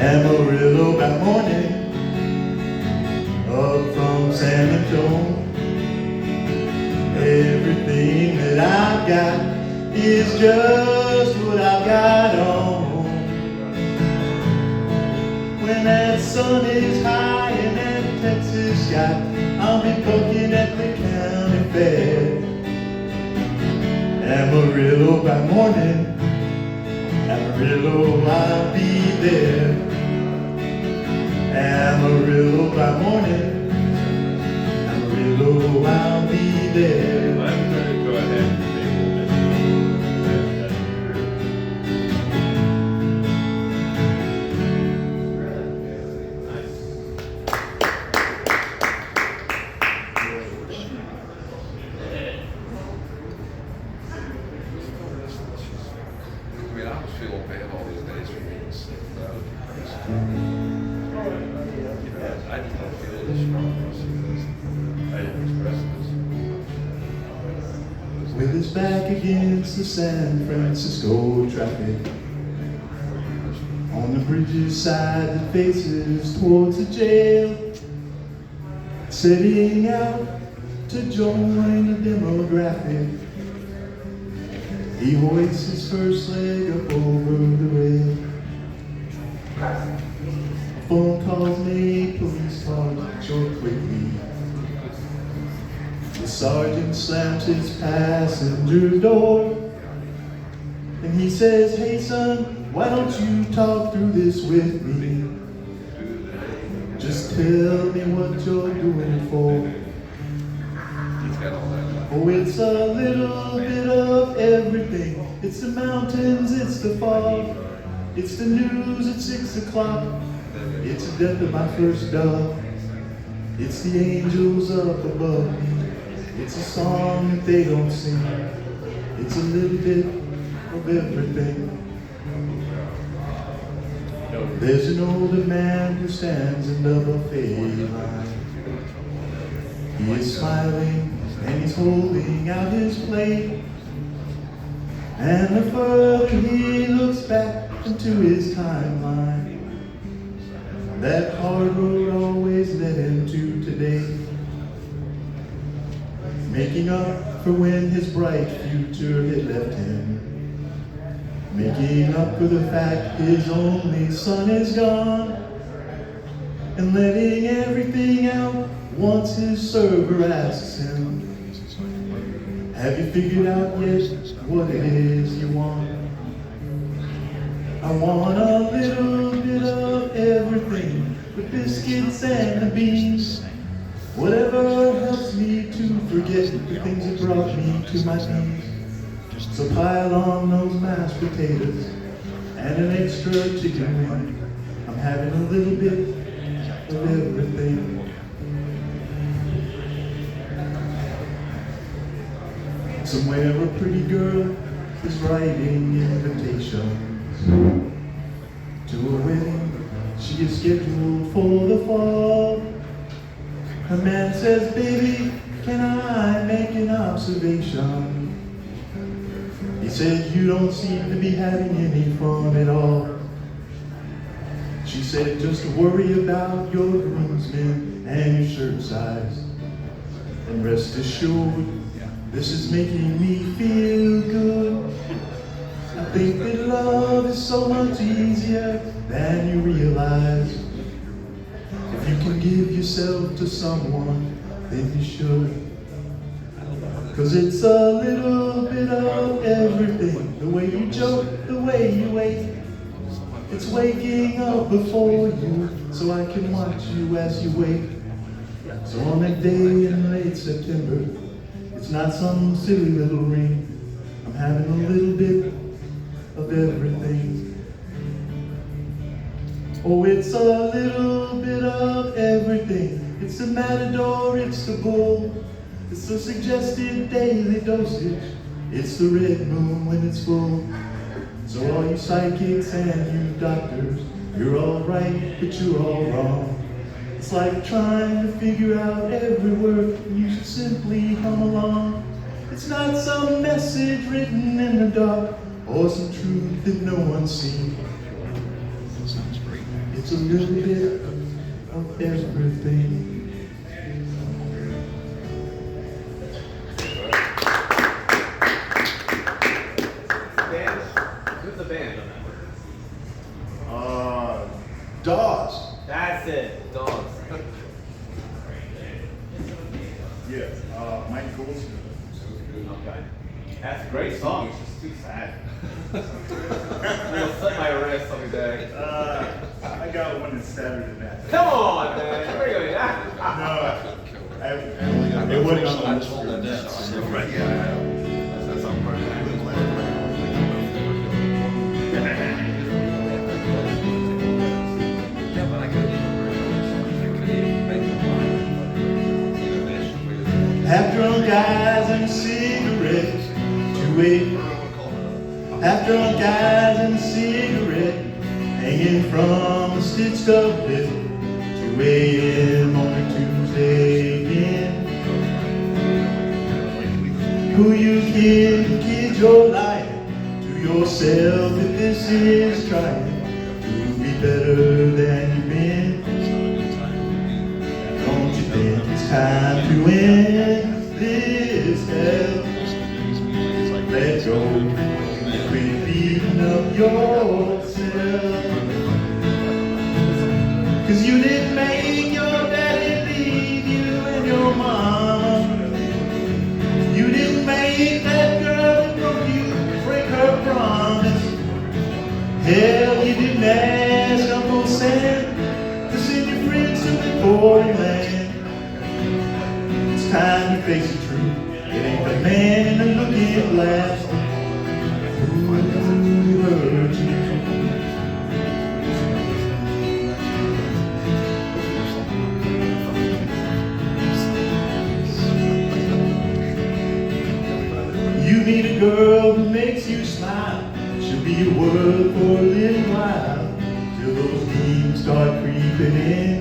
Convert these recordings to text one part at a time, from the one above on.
Amarillo by morning, up from San Antonio. Everything that I've got is just what I've got on. When that sun is high in that Texas sky, I'll be poking at the county fair. Amarillo by morning, Amarillo, I'll be there. Amarillo by morning, Amarillo, I'll be there. I'm going to go ahead and I was feeling bad all these days for being sick. I was depressed. I did not feel it as strong as this. I didn't express this. With his back against the San Francisco traffic, on the bridge's side that faces towards the jail, setting out to join the demographic, he hoists his first leg up over the rail. Phone calls made, police cars short quickly. The sergeant slams his passenger door, and he says, "Hey son, why don't you talk through this with me? Just tell me what you're doing it for." Oh, it's a little bit of everything. It's the mountains, it's the fog, it's the news at 6 o'clock, it's the death of my first dog, it's the angels up above me, it's a song that they don't sing, it's a little bit of everything. There's an older man who stands in the buffet line. He is smiling and he's holding out his plate. And the further he looks back into his timeline, that hard road always led him to today. Making up for when his bright future had left him. Making up for the fact his only son is gone. And letting everything out once his server asks him, "Have you figured out yet what it is you want?" "I want a little bit of everything, the biscuits and the beans, whatever helps me to forget the things that brought me to my knees. So pile on those mashed potatoes and an extra chicken wing. I'm having a little bit of everything." Somewhere a pretty girl is writing invitations to a wedding she is scheduled for the fall. Her man says, "Baby, can I make an observation?" He said, "You don't seem to be having any fun at all." She said, "Just worry about your groomsmen and your shirt size. And rest assured, this is making me feel good. I think that love is so much easier than you realize. If you can give yourself to someone, then you should. 'Cause it's a little bit of everything. The way you joke, the way you wait. It's waking up before you so I can watch you as you wake. So on a day in late September, it's not some silly little ring. I'm having a little bit of everything. Oh, it's a little bit of everything. It's the matador, it's the bull. It's the suggested daily dosage. It's the red moon when it's full. So all you psychics and you doctors, you're all right, but you're all wrong. It's like trying to figure out every word, and you should simply hum along. It's not some message written in the dark, or some truth that no one's seen. It's It's a little bit of everything. Who's the band on that? Dawes. That's it, Dogs. Yeah, Mike Goldsmith. Okay. That's a great song, it's just too sad. It'll set my wrist every day. I got one that's sadder than that. Come on, man. Where are you going? No, it wasn't on the list. Right, yeah. That's some part of that. Yeah, but I couldn't even make the line. Half drunk eyes and a cigarette to wait. Half drunk eyes and a cigarette hanging from a stitched up lip. 2 a.m. on a Tuesday again. Who you kid, you're lying to yourself that this is trying to be better than you've been. Don't you think it's time to end this hell? Let go and quit beating up yourself. 'Cause you didn't make your daddy leave you and your mama. You didn't make that girl that broke you break her promise. Hell, you didn't ask Uncle Sam to send your friends to the foreign land. It's time to face the truth. It ain't the man in the looking glass who hurt you. You need a girl who makes you smile. She'll be your world for a little while, till those demons start creeping in,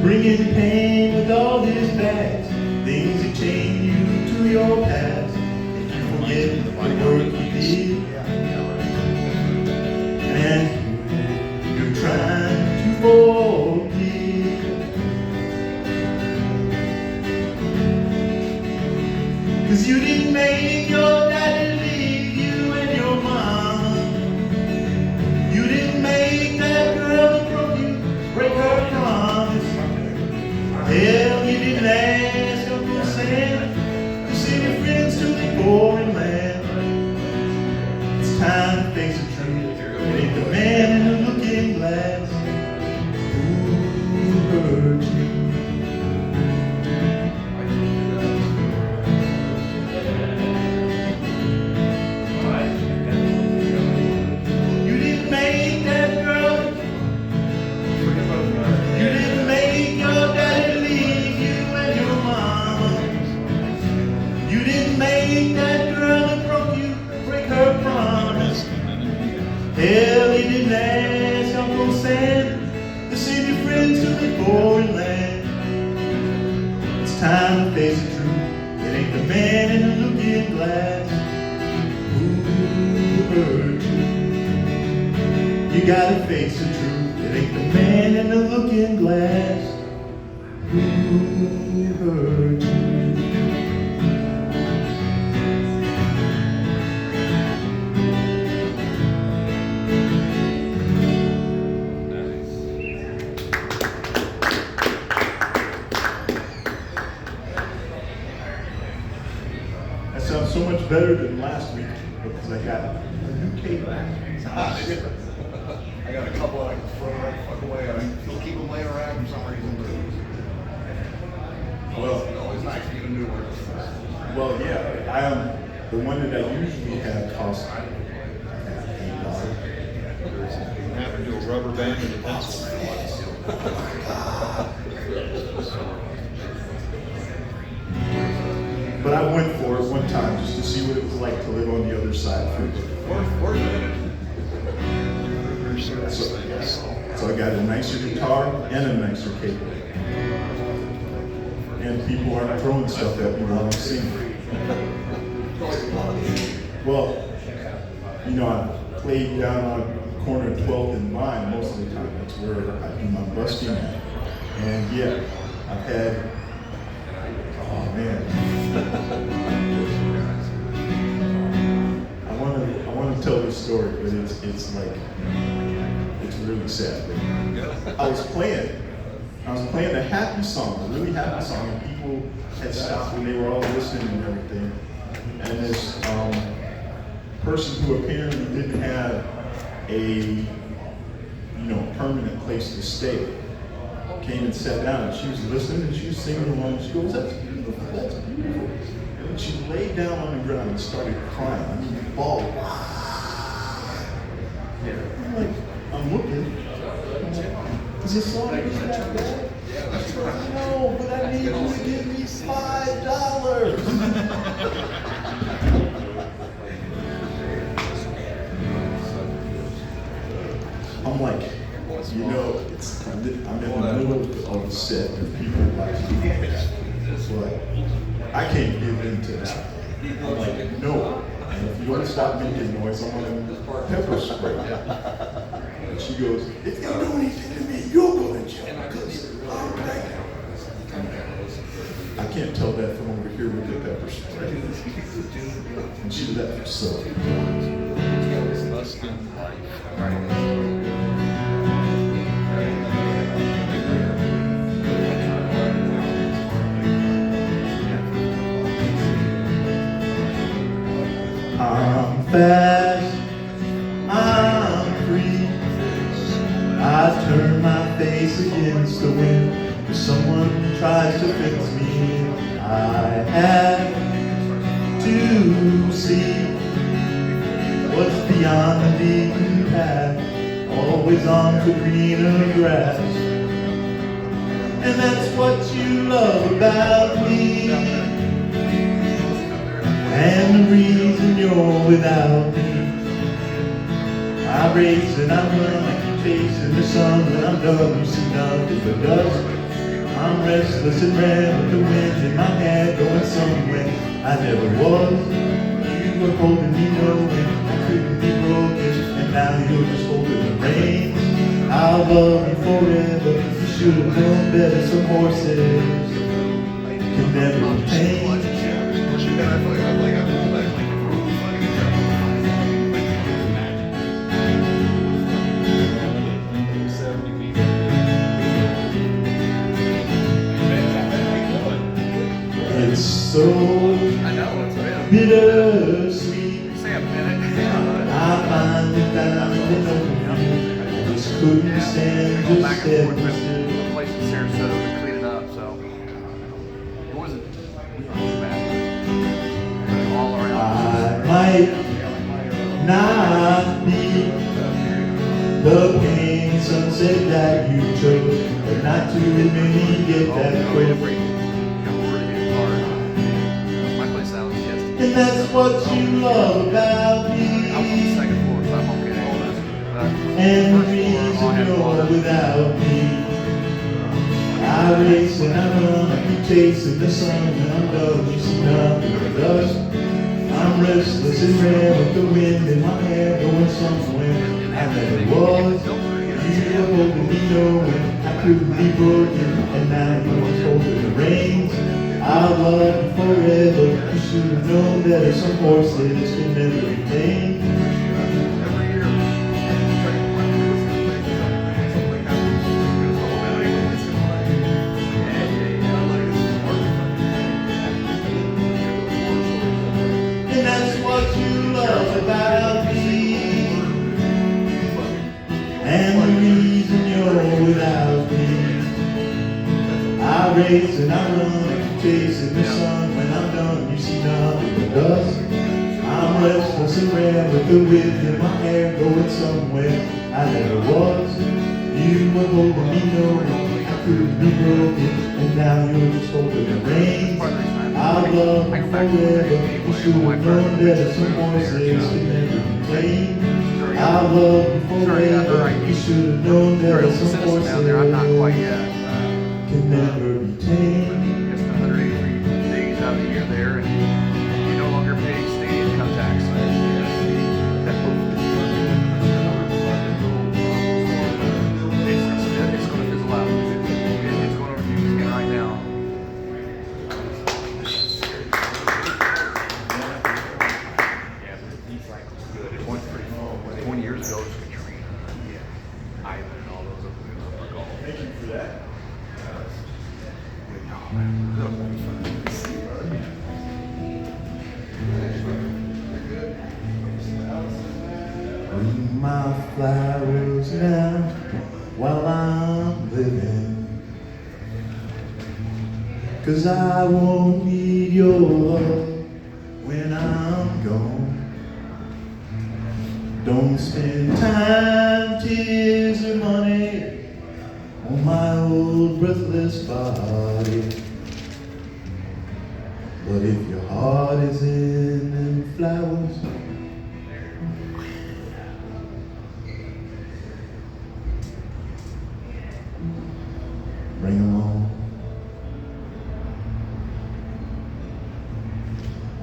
bringing pain with all his bags, things that chain you to your past, and you forget the work you did, and you're trying to forgive. 'Cause you didn't make your daddy leave you and your mama. You didn't make that girl that broke you break her promise. Hell, you didn't ask Uncle Sam to send your friends to the foreign land. It's time to face the truth. It ain't the man in the looking glass who hurt you. You didn't make that girl. You didn't make your daddy leave you and your mama. You didn't make that girl that broke you break her promise. Hell, you didn't ask Uncle Sam to send your friends to the foreign land. It's time to face the truth. It ain't the man in the looking glass who hurt you. You gotta face the truth. It ain't the man in the looking glass who hurt you. That sounds so much better than last week because I got a new cable. I got a couple I can throw right the fuck away. You'll keep them laying around for some reason. Well, It's always nice to get a new one. Well, yeah, the one that I usually have costs $8. You have to do a rubber band and a pencil. But I went for it one time just to see what it was like to live on the other side. So I got a nicer guitar and a nicer cable. And people aren't throwing stuff at me while I'm singing. Well, you know, I played down on corner of 12th and Vine most of the time. That's where I do my busking at. And yeah, I've had, oh man. I want to tell this story, but it's like, it's really sad. I was playing a happy song, a really happy song, and people had stopped and they were all listening and everything. And this person who apparently didn't have a permanent place to stay came and sat down, and she was listening and she was singing along. She goes, "That's beautiful, that's beautiful." And then she laid down on the ground and started crying. I mean, bawling. I'm like, I'm looking. Is this song really that bad? She goes, "No, but I need you to give me $5. I'm like, I'm in the middle of a set of people like that. But I can't give in to that. I'm like, no. And if you want to stop making noise, I'm going to pepper spray. And she goes, "If you do anything to me, you'll go to jail because I'm pregnant." I can't tell that from over here with the pepper spray. And she left, so. I'm fast, I'm free. I turn my face against the wind. If someone tries to fix me, I have to see what's beyond the beaten path, always on the greener grass. And that's what you love about me, and the reason you're without me. I race and I run, I keep chasing the sun. When I'm done, you see nothing but dust. I'm restless and red with the wind in my hair, going somewhere I never was. You were holding me knowing I couldn't be broken, and now you're just holding the reins. I'll love you forever, you should have known better. Some horses can never be tamed. It's so bittersweet. I finally found an opening. I just couldn't stand just standing still. Place in Sarasota, we cleaned it up, so it wasn't bad. All around. I might not be the pain sunset that you chose, but not to admit me get that quick. And that's what you love about me, and the reason you're without me. I race and I run, I keep chasing the sun. When I'm done, you see nothing but dust. I'm restless and red with the wind in my hair, going somewhere I never was. You were holding me knowing I couldn't be broken, and now you're just holding the reins. I'll love you forever. You should have known better. Some horses can never be tamed. And that's what you love about me, and the reason you're without me. I race and I run, chasing the sun. When I'm done, you see nothing but dust. I'm restless and red with the wind in my hair, going somewhere I never was. You were holding me knowing I couldn't be broken, and now you're just holding the reins. I'll love you forever. You should have known better. Some voices can never be tamed. I'll love you forever. You should have known better. Some voices can never be tamed. 183 days out of the year there, and you no longer pay state income tax. Bring my flowers now while I'm living, 'cause I won't need your love when I'm gone. Don't spend time, tears, or money on my old breathless body. But if your heart is in them flowers, bring them on.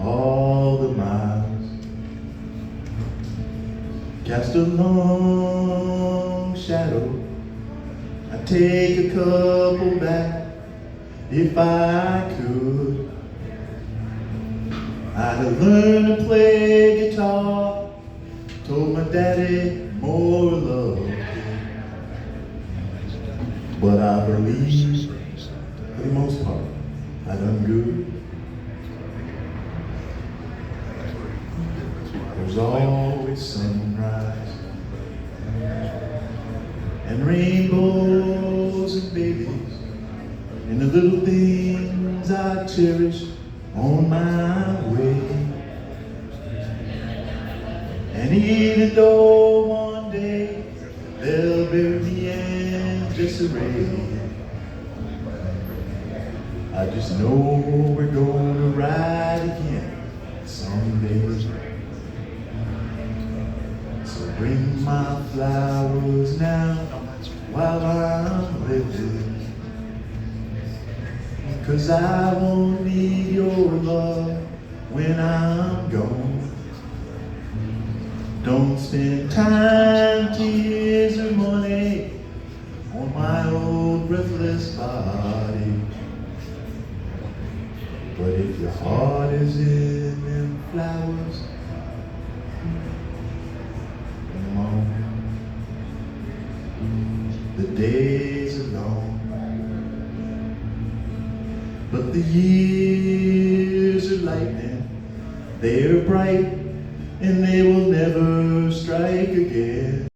All the miles, cast a long shadow. I take a couple back if I could. I'd have learned to play guitar, told my daddy more love. But I believe, for the most part, I done good. There's always sunrise and rainbows and babies and the little things I cherish on my way. And even though one day they'll bury me in disarray, I just know we're gonna ride again someday. So bring my flowers now while I'm living, 'cause I won't need your love when I'm gone. Don't spend time, tears, or money on my old breathless body. But if your heart is in them flowers, bring them on. The days are long, but the years are lightning. They're bright and they will never strike again.